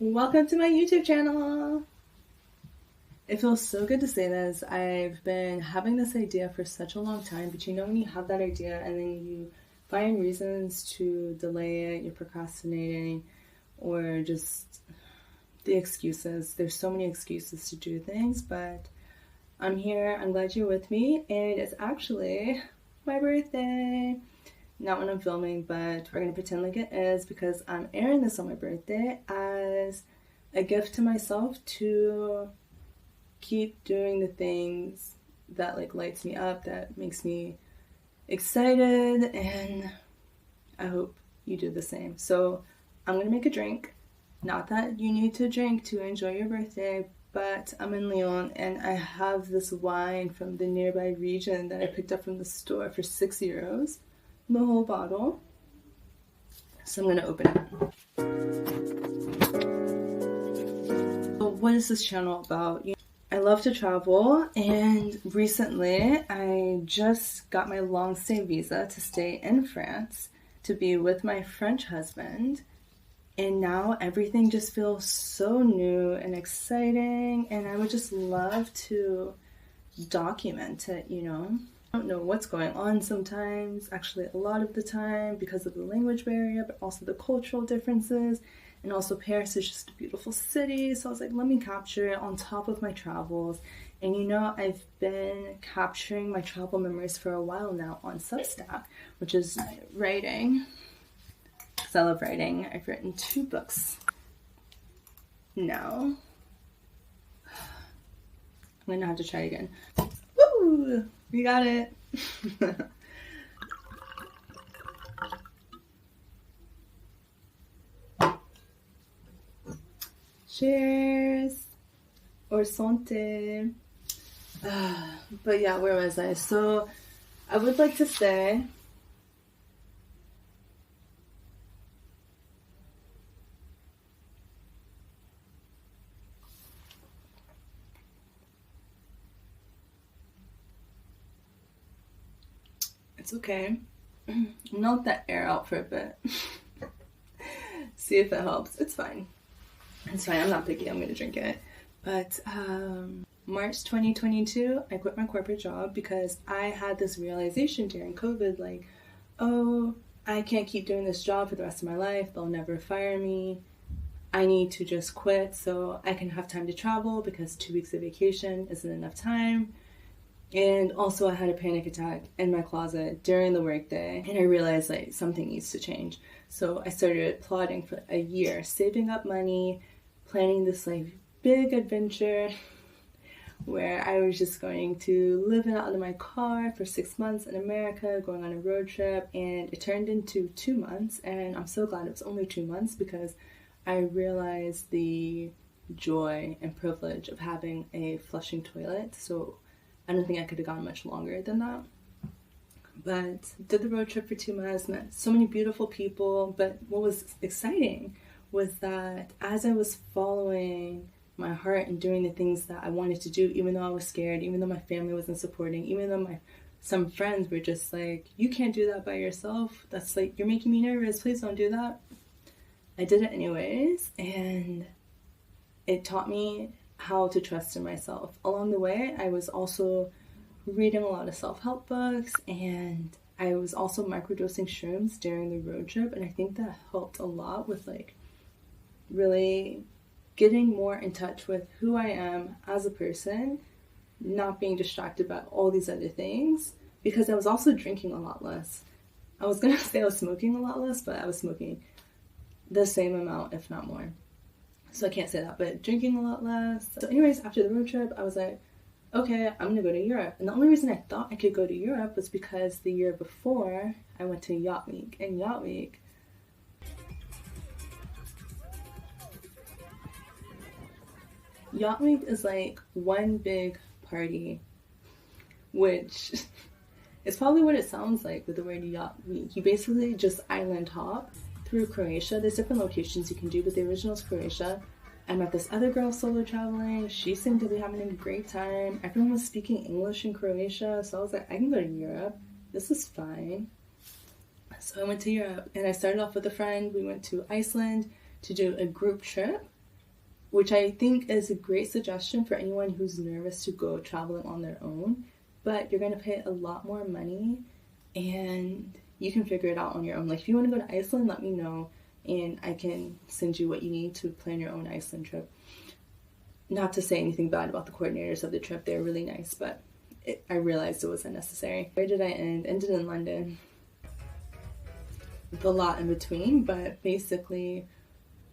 Welcome to my YouTube channel! It feels so good to say this. I've been having this idea for such a long time, but you know when you have that idea and then you find reasons to delay it, you're procrastinating, or just the excuses. There's so many excuses to do things, but I'm here. I'm glad you're with me, and it's actually my birthday. Not when I'm filming, but we're gonna pretend like it is because I'm airing this on my birthday as a gift to myself to keep doing the things that lights me up, that makes me excited, and I hope you do the same. So I'm gonna make a drink. Not that you need to drink to enjoy your birthday, but I'm in Lyon and I have this wine from the nearby region that I picked up from the store for €6, the whole bottle. So I'm gonna open it. So what is this channel about? I love to travel, and recently I just got my long stay visa to stay in France to be with my French husband, and now everything just feels so new and exciting, and I would just love to document it, you know? I don't know what's going on sometimes, actually a lot of the time, because of the language barrier, but also the cultural differences. And also Paris is just a beautiful city, so I was like, let me capture it on top of my travels. And you know, I've been capturing my travel memories for a while now on Substack, which is writing, because I love writing. I've written 2 books now. I'm gonna have to try again. Woo! We got it! Cheers! Or santé! But yeah, where was I? So, I would like to say it's okay. Melt that air out for a bit. See if it helps. It's fine. It's fine. I'm not picky. I'm gonna drink it. But March 2022, I quit my corporate job because I had this realization during COVID, like, oh, I can't keep doing this job for the rest of my life. They'll never fire me. I need to just quit so I can have time to travel because 2 weeks of vacation isn't enough time. And also I had a panic attack in my closet during the workday, and I realized like something needs to change. So I started plotting for a year, saving up money, planning this like big adventure where I was just going to live out of my car for 6 months in America, going on a road trip, and it turned into 2 months, and I'm so glad it was only 2 months because I realized the joy and privilege of having a flushing toilet. So I don't think I could have gone much longer than that. But did the road trip for 2 months, met so many beautiful people. But what was exciting was that as I was following my heart and doing the things that I wanted to do, even though I was scared, even though my family wasn't supporting, even though some friends were just like, you can't do that by yourself. That's like, you're making me nervous. Please don't do that. I did it anyways, and it taught me how to trust in myself. Along the way, I was also reading a lot of self-help books, and I was also microdosing shrooms during the road trip, and I think that helped a lot with like really getting more in touch with who I am as a person, not being distracted by all these other things, because I was also drinking a lot less. I was gonna say I was smoking a lot less, but I was smoking the same amount, if not more. So I can't say that, but drinking a lot less. So anyways, after the road trip, I was like, okay, I'm gonna go to Europe. And the only reason I thought I could go to Europe was because the year before I went to Yacht Week. And Yacht Week is like one big party, which is probably what it sounds like with the word Yacht Week. You basically just island hop through Croatia. There's different locations you can do, but the original is Croatia. I met this other girl solo traveling. She seemed to be having a great time. Everyone was speaking English in Croatia, so I was like, I can go to Europe. This is fine. So I went to Europe, and I started off with a friend. We went to Iceland to do a group trip, which I think is a great suggestion for anyone who's nervous to go traveling on their own. But you're going to pay a lot more money and you can figure it out on your own. Like if you want to go to Iceland, let me know and I can send you what you need to plan your own Iceland trip. Not to say anything bad about the coordinators of the trip, they're really nice, but I realized it was unnecessary. Where did I end? Ended in London. With a lot in between, but basically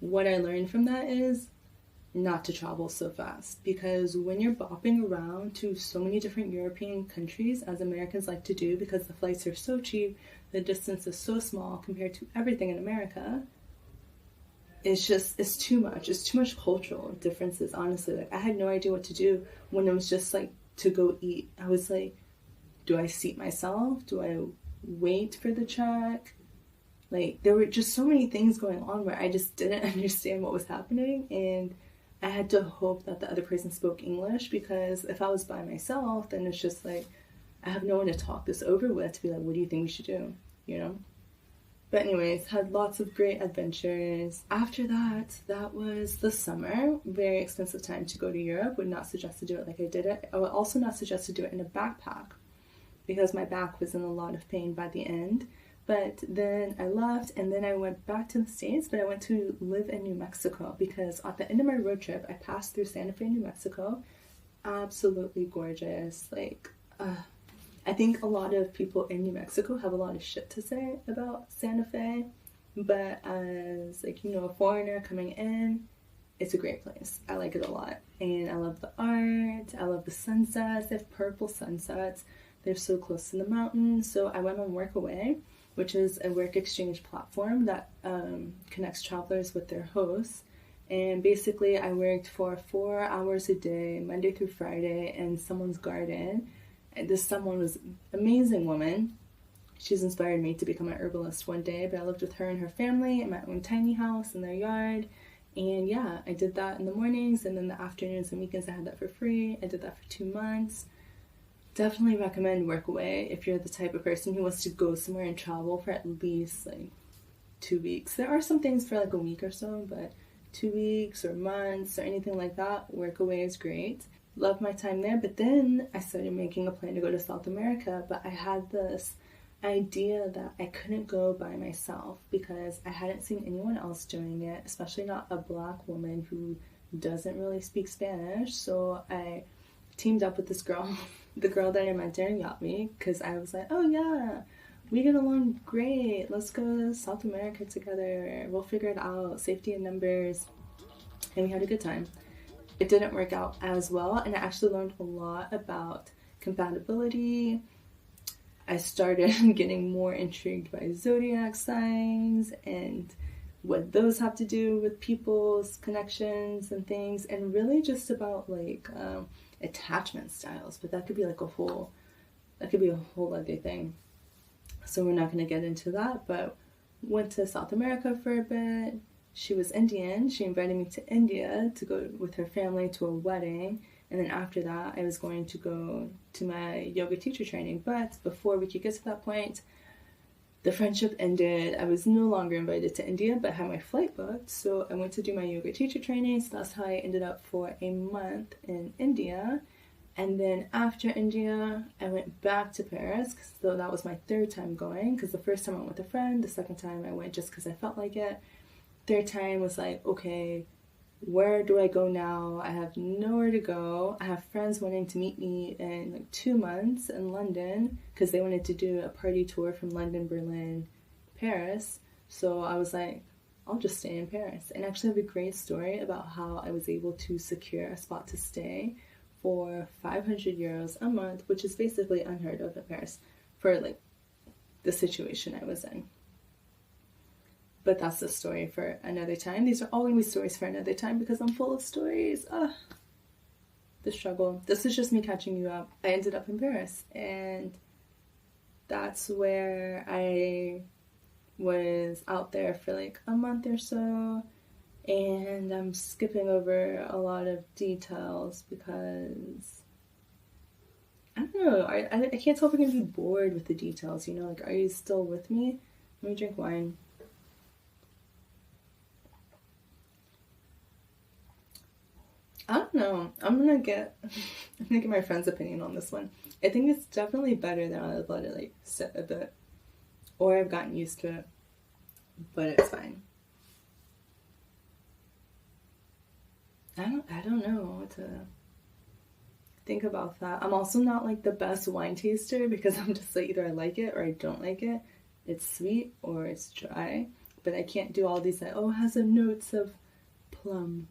what I learned from that is not to travel so fast, because when you're bopping around to so many different European countries, as Americans like to do, because the flights are so cheap, the distance is so small compared to everything in America, it's too much cultural differences, honestly. Like I had no idea what to do when it was just like to go eat. I was like, do I seat myself? Do I wait for the check? Like there were just so many things going on where I just didn't understand what was happening, and I had to hope that the other person spoke English, because if I was by myself, then it's just like I have no one to talk this over with to be like, what do you think we should do? You know? But anyways, had lots of great adventures. After that was the summer. Very expensive time to go to Europe. Would not suggest to do it like I did it. I would also not suggest to do it in a backpack, because my back was in a lot of pain by the end. But then I left and then I went back to the States, but I went to live in New Mexico because at the end of my road trip, I passed through Santa Fe, New Mexico. Absolutely gorgeous. Like, I think a lot of people in New Mexico have a lot of shit to say about Santa Fe, but as like, you know, a foreigner coming in, it's a great place. I like it a lot. And I love the art. I love the sunsets. They have purple sunsets. They're so close to the mountains. So I went on Workaway, which is a work exchange platform that connects travelers with their hosts. And basically I worked for 4 hours a day, Monday through Friday, in someone's garden. And this someone was an amazing woman. She's inspired me to become an herbalist one day, but I lived with her and her family in my own tiny house in their yard. And yeah, I did that in the mornings, and then the afternoons and weekends I had that for free. I did that for 2 months. Definitely recommend Workaway if you're the type of person who wants to go somewhere and travel for at least like 2 weeks. There are some things for like a week or so, but 2 weeks or months or anything like that, Workaway is great. Loved my time there, but then I started making a plan to go to South America, but I had this idea that I couldn't go by myself because I hadn't seen anyone else doing it, especially not a Black woman who doesn't really speak Spanish. So I teamed up with this girl, the girl that I met during Yacht Week, because I was like, oh yeah, we get along great, let's go to South America together, we'll figure it out, safety in numbers, and we had a good time. It didn't work out as well, and I actually learned a lot about compatibility. I started getting more intrigued by zodiac signs and what those have to do with people's connections and things, and really just about like attachment styles, but that could be a whole other thing. So we're not going to get into that, but went to South America for a bit. She was Indian. She invited me to India to go with her family to a wedding. And then after that, I was going to go to my yoga teacher training. But before we could get to that point, the friendship ended. I was no longer invited to India, but I had my flight booked. So I went to do my yoga teacher training. So that's how I ended up for a month in India. And then after India, I went back to Paris. So that was my 3rd time going. Because the first time I went with a friend. The second time I went just because I felt like it. 3rd time was like, okay, where do I go now? I have nowhere to go. I have friends wanting to meet me in like 2 months in London because they wanted to do a party tour from London, Berlin, Paris. So I was like, I'll just stay in Paris. And actually have a great story about how I was able to secure a spot to stay for 500 euros a month, which is basically unheard of in Paris for like the situation I was in. But that's the story for another time. These are all going to be stories for another time because I'm full of stories. The struggle. This is just me catching you up. I ended up in Paris, and that's where I was out there for like a month or so. And I'm skipping over a lot of details because I don't know. I can't tell if I'm going to be bored with the details, you know? Like, are you still with me? Let me drink wine. I don't know. I'm gonna get my friend's opinion on this one. I think it's definitely better than I've let it like sit a bit, or I've gotten used to it, but it's fine. I don't know what to think about that. I'm also not like the best wine taster because I'm just like either I like it or I don't like it. It's sweet or it's dry, but I can't do all these like, oh, it has the notes of plum.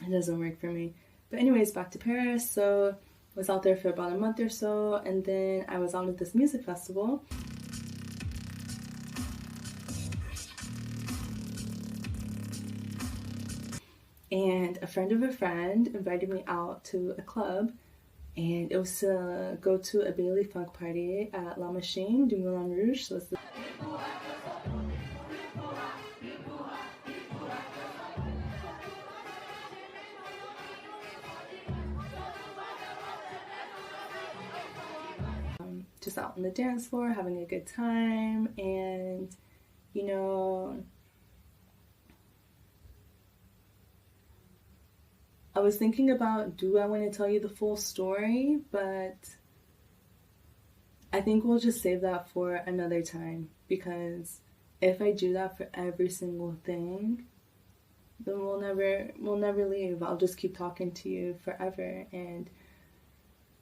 It doesn't work for me. But anyways, back to Paris. So I was out there for about a month or so, and then I was out at this music festival. And a friend of a friend invited me out to a club, and it was to go to a Bailey Funk party at La Machine du Moulin Rouge. So it's just out on the dance floor, having a good time, and you know, I was thinking about, do I want to tell you the full story? But I think we'll just save that for another time, because if I do that for every single thing, then we'll never leave. I'll just keep talking to you forever, and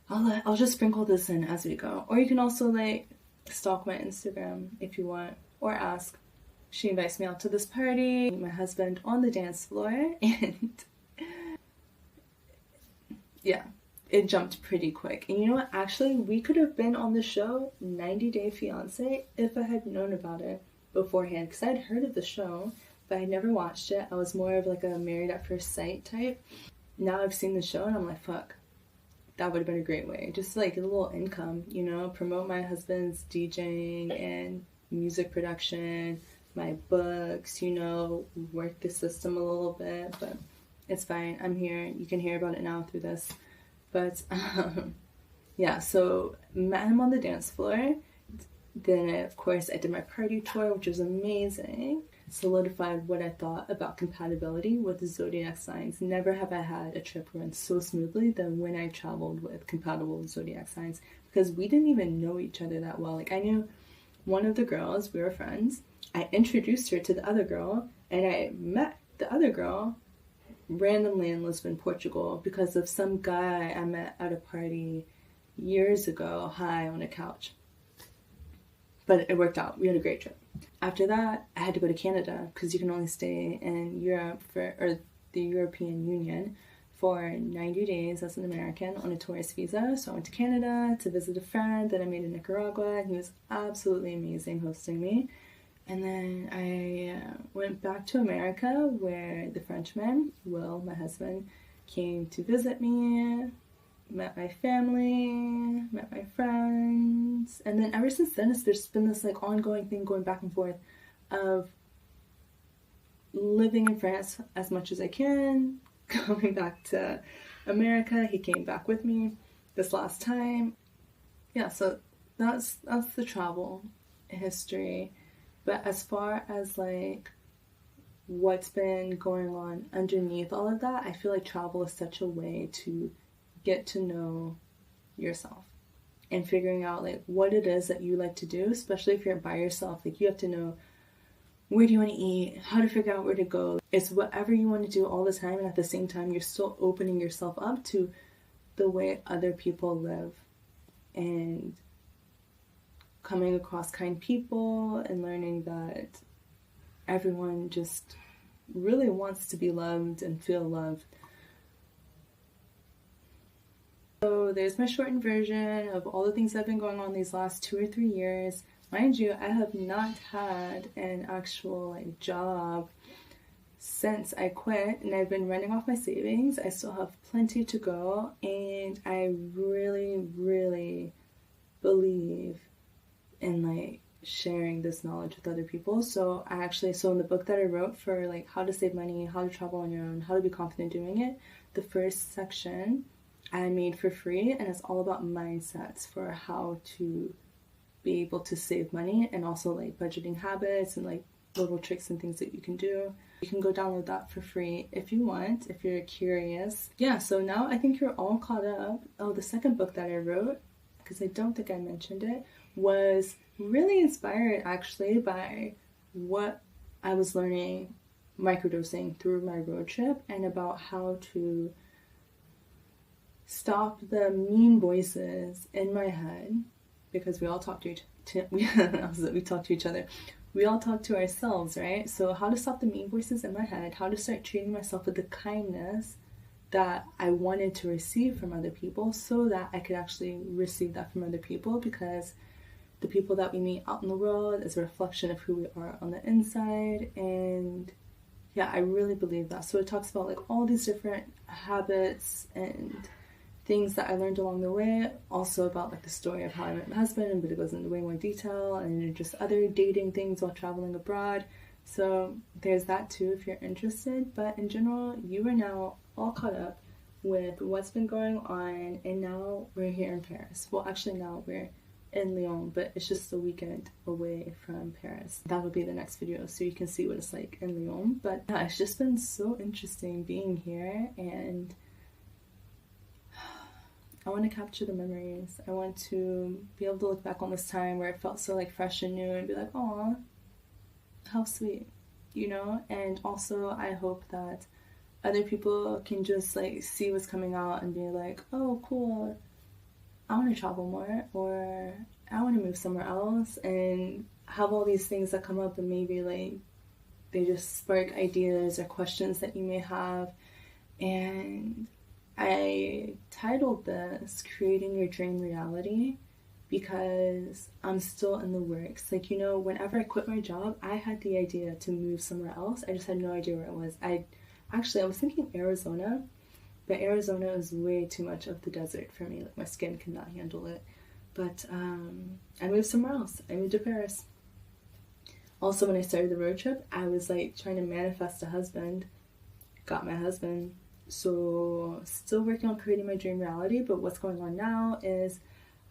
I'll just sprinkle this in as we go. Or you can also like stalk my Instagram if you want, or ask. She invites me out to this party, my husband on the dance floor, and yeah, it jumped pretty quick. And you know what? Actually, we could have been on the show 90 Day Fiancé if I had known about it beforehand, because I'd heard of the show, but I never watched it. I was more of like a Married at First Sight type. Now I've seen the show and I'm like, fuck, that would have been a great way. Just like a little income, you know, promote my husband's DJing and music production, my books, you know, work the system a little bit, but it's fine. I'm here. You can hear about it now through this. But yeah, so met him on the dance floor. Then, of course, I did my party tour, which was amazing. Solidified what I thought about compatibility with the zodiac signs. Never have I had a trip run so smoothly than when I traveled with compatible zodiac signs, because we didn't even know each other that well. Like, I knew one of the girls, we were friends. I introduced her to the other girl, and I met the other girl randomly in Lisbon, Portugal, because of some guy I met at a party years ago, high on a couch. But it worked out. We had a great trip. After that, I had to go to Canada, because you can only stay in Europe or the European Union for 90 days as an American on a tourist visa. So I went to Canada to visit a friend that I made in Nicaragua, and he was absolutely amazing hosting me. And then I went back to America, where the Frenchman, Will, my husband, came to visit me, met my family, met my friends. And then ever since then, there's been this like ongoing thing going back and forth of living in France as much as I can, going back to America. He came back with me this last time. Yeah, so that's the travel history. But as far as like what's been going on underneath all of that, I feel like travel is such a way to get to know yourself and figuring out like what it is that you like to do, especially if you're by yourself. Like, you have to know, where do you want to eat, how to figure out where to go. It's whatever you want to do all the time, and at the same time you're still opening yourself up to the way other people live, and coming across kind people, and learning that everyone just really wants to be loved and feel loved. So there's my shortened version of all the things that have been going on these last 2 or 3 years. Mind you, I have not had an actual like job since I quit, and I've been running off my savings. I still have plenty to go, and I really, really believe in like sharing this knowledge with other people. So in the book that I wrote for like how to save money, how to travel on your own, how to be confident doing it, the first section I made for free, and it's all about mindsets for how to be able to save money, and also like budgeting habits and like little tricks and things that you can do. You can go download that for free if you want, if you're curious. Yeah, so now I think you're all caught up. Oh, the second book that I wrote, because I don't think I mentioned it, was really inspired actually by what I was learning microdosing through my road trip, and about how to stop the mean voices in my head, because we all talk to we talk to each other. We all talk to ourselves, right? So how to stop the mean voices in my head, how to start treating myself with the kindness that I wanted to receive from other people, so that I could actually receive that from other people, because the people that we meet out in the world is a reflection of who we are on the inside. And yeah, I really believe that. So it talks about like all these different habits and things that I learned along the way. Also about like the story of how I met my husband, but it goes into way more detail, and just other dating things while traveling abroad. So there's that too if you're interested. But in general, you are now all caught up with what's been going on, and now we're here in Paris. Well, actually now we're in Lyon, but it's just a weekend away from Paris. That would be the next video, so you can see what it's like in Lyon. But yeah, it's just been so interesting being here, and I want to capture the memories. I want to be able to look back on this time where it felt so like fresh and new and be like, aw, how sweet, you know? And also I hope that other people can just like see what's coming out and be like, oh cool, I want to travel more, or I want to move somewhere else, and have all these things that come up, and maybe like they just spark ideas or questions that you may have. And I titled this Creating Your Dream Reality because I'm still in the works. Like, you know, whenever I quit my job, I had the idea to move somewhere else. I just had no idea where it was. I was thinking Arizona, but Arizona is way too much of the desert for me. Like, my skin cannot handle it. But I moved somewhere else. I moved to Paris. Also, when I started the road trip, I was like trying to manifest a husband. Got my husband. So still working on creating my dream reality, but what's going on now is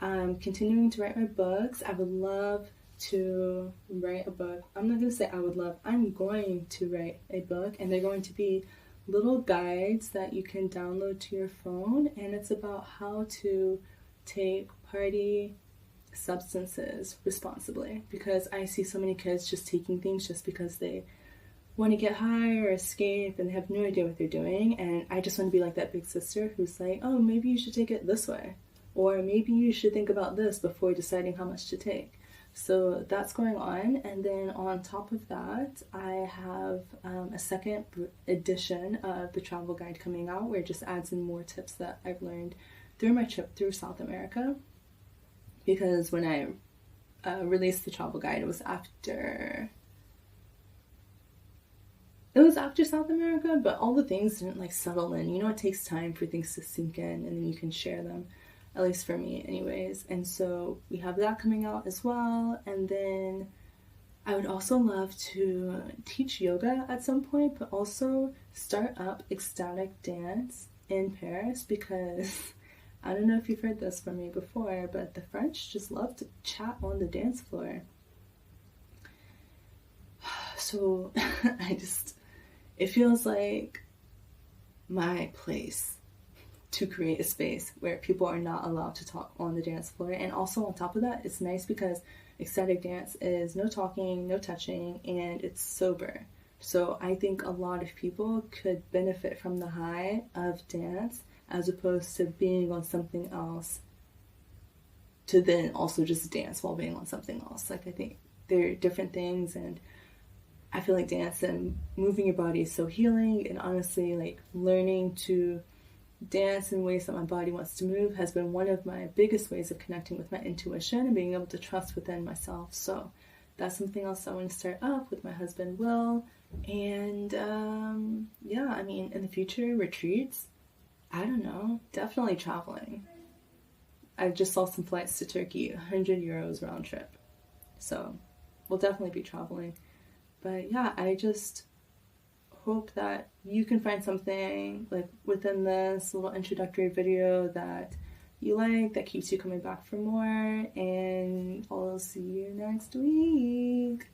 I'm continuing to write my books. I would love to write a book. I'm not going to say I would love. I'm going to write a book, and they're going to be little guides that you can download to your phone, and it's about how to take party substances responsibly, because I see so many kids just taking things just because they want to get high or escape, and they have no idea what they're doing. And I just want to be like that big sister who's like, oh, maybe you should take it this way, or maybe you should think about this before deciding how much to take. So that's going on. And then on top of that, I have a second edition of the travel guide coming out, where it just adds in more tips that I've learned through my trip through South America. Because when I released the travel guide, it was after South America, but all the things didn't like settle in. You know, it takes time for things to sink in, and then you can share them, at least for me anyways. And so we have that coming out as well. And then I would also love to teach yoga at some point, but also start up ecstatic dance in Paris, because I don't know if you've heard this from me before, but the French just love to chat on the dance floor. So it feels like my place to create a space where people are not allowed to talk on the dance floor. And also on top of that, it's nice because ecstatic dance is no talking, no touching, and it's sober. So I think a lot of people could benefit from the high of dance, as opposed to being on something else to then also just dance while being on something else. Like, I think they're different things, and I feel like dance and moving your body is so healing. And honestly, like, learning to dance in ways that my body wants to move has been one of my biggest ways of connecting with my intuition and being able to trust within myself. So that's something else I want to start up with my husband, Will. And yeah, I mean, in the future, retreats, I don't know, definitely traveling. I just saw some flights to Turkey, 100 euros round trip. So we'll definitely be traveling. But yeah, I just hope that you can find something like within this little introductory video that you like, that keeps you coming back for more. And I'll see you next week.